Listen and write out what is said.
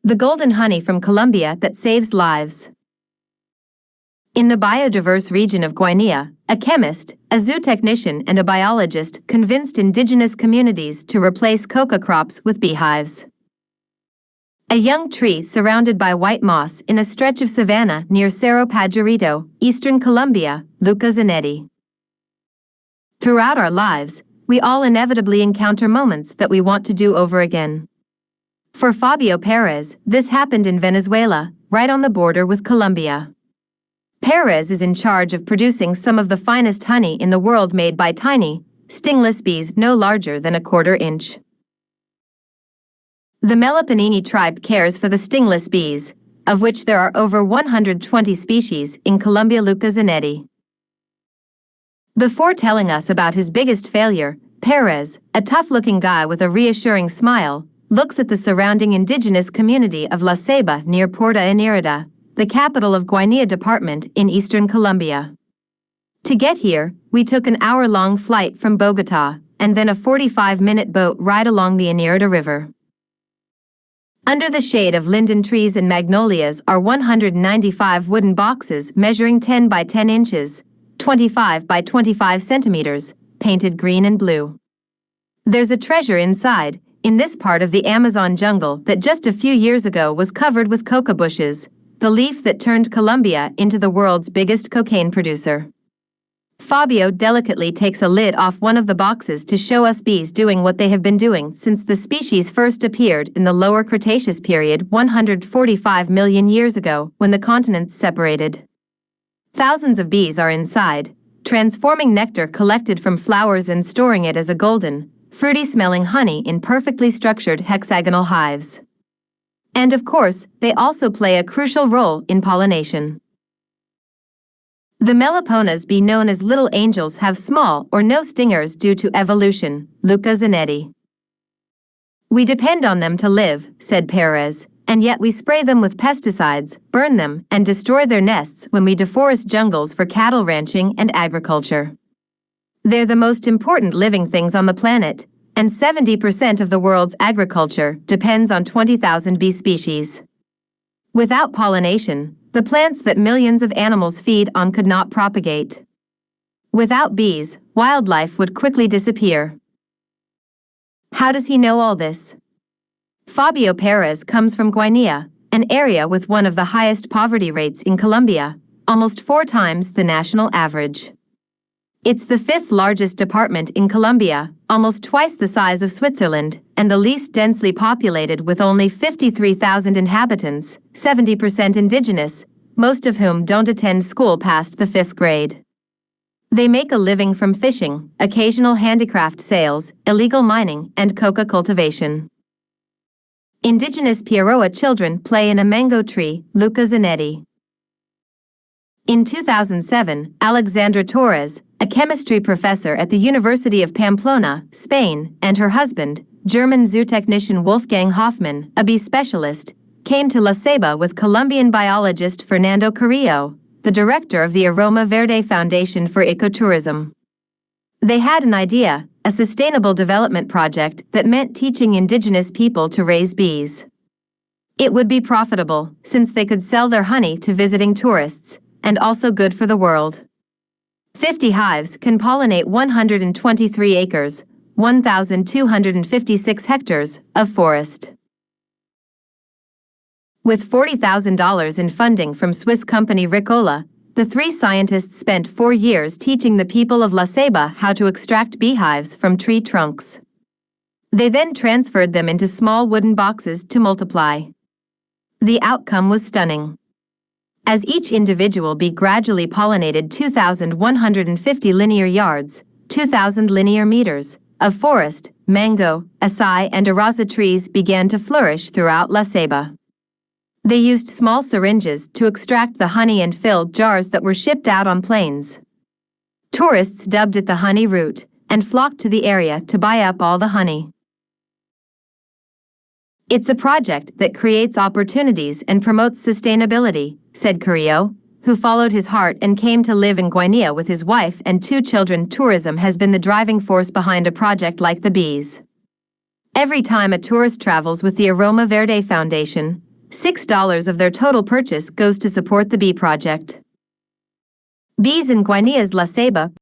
the golden honey from Colombia that saves lives. In the biodiverse region of Guinea, a chemist, a zoo technician and a biologist convinced indigenous communities to replace coca crop with beehives. A young tree surrounded by white moss in a stretch of savanna near Cerro Padurito, eastern Colombia, Luca Zanetti. Throughout our lives, we all inevitably encounter moments that we want to do over again. For Fabio Perez, this happened in Venezuela, right on the border with Colombia. Perez is in charge of producing some of the finest honey in the world made by tiny, stingless bees no larger than a quarter-inch. The Melapanini tribe cares for the stingless bees, of which there are over 120 species in Colombia. Luca Zanetti. Before telling us about his biggest failure, Perez, a tough-looking guy with a reassuring smile, looks at the surrounding indigenous community of La Ceiba near Puerto Inirida, the capital of Guinea Department in eastern Colombia. To get here, we took an hour-long flight from Bogotá, and then a 45-minute boat ride along the Inirida River. Under the shade of linden trees and magnolias are 195 wooden boxes measuring 10 by 10 inches, 25 by 25 centimeters, painted green and blue. There's a treasure inside, in this part of the Amazon jungle that just a few years ago was covered with coca bushes, the leaf that turned Colombia into the world's biggest cocaine producer. Fabio delicately takes a lid off one of the boxes to show us bees doing what they have been doing since the species first appeared in the Lower Cretaceous period 145 million years ago when the continents separated. Thousands of bees are inside, transforming nectar collected from flowers and storing it as a golden, fruity-smelling honey in perfectly structured hexagonal hives. And of course, they also play a crucial role in pollination. The Melaponas bee known as little angels have small or no stingers due to evolution, Luca Zanetti. We depend on them to live, said Perez, and yet we spray them with pesticides, burn them, and destroy their nests when we deforest jungles for cattle ranching and agriculture. They're the most important living things on the planet, and 70% of the world's agriculture depends on 20,000 bee species. Without pollination, the plants that millions of animals feed on could not propagate. Without bees, wildlife would quickly disappear. How does he know all this? Fabio Perez comes from Guinea, an area with one of the highest poverty rates in Colombia, almost 4 times the national average. It's the 5th largest department in Colombia, almost twice the size of Switzerland, and the least densely populated with only 53,000 inhabitants, 70% indigenous, most of whom don't attend school past the 5th grade. They make a living from fishing, occasional handicraft sales, illegal mining, and coca cultivation. Indigenous Piaroa children play in a mango tree, Luca Zanetti. In 2007, Alexandra Torres, a chemistry professor at the University of Pamplona, Spain, and her husband, German zoo technician Wolfgang Hoffmann, a bee specialist, came to La Ceiba with Colombian biologist Fernando Carrillo, the director of the Aroma Verde Foundation for Ecotourism. They had an idea, a sustainable development project that meant teaching indigenous people to raise bees. It would be profitable, since they could sell their honey to visiting tourists, and also good for the world. 50 hives can pollinate 123 acres, 1,256 hectares, of forest. With $40,000 in funding from Swiss company Ricola, the 3 scientists spent 4 years teaching the people of La Ceiba how to extract beehives from tree trunks. They then transferred them into small wooden boxes to multiply. The outcome was stunning. As each individual bee gradually pollinated 2,150 linear yards, 2,000 linear meters, of forest, mango, acai and araza trees began to flourish throughout La Ceiba. They used small syringes to extract the honey and filled jars that were shipped out on planes. Tourists dubbed it the honey route, and flocked to the area to buy up all the honey. It's a project that creates opportunities and promotes sustainability, said Carrillo, who followed his heart and came to live in Guinea with his wife and 2 children. Tourism has been the driving force behind a project like the bees. Every time a tourist travels with the Aroma Verde Foundation, $6 of their total purchase goes to support the bee project. Bees in Guinea's La Ceiba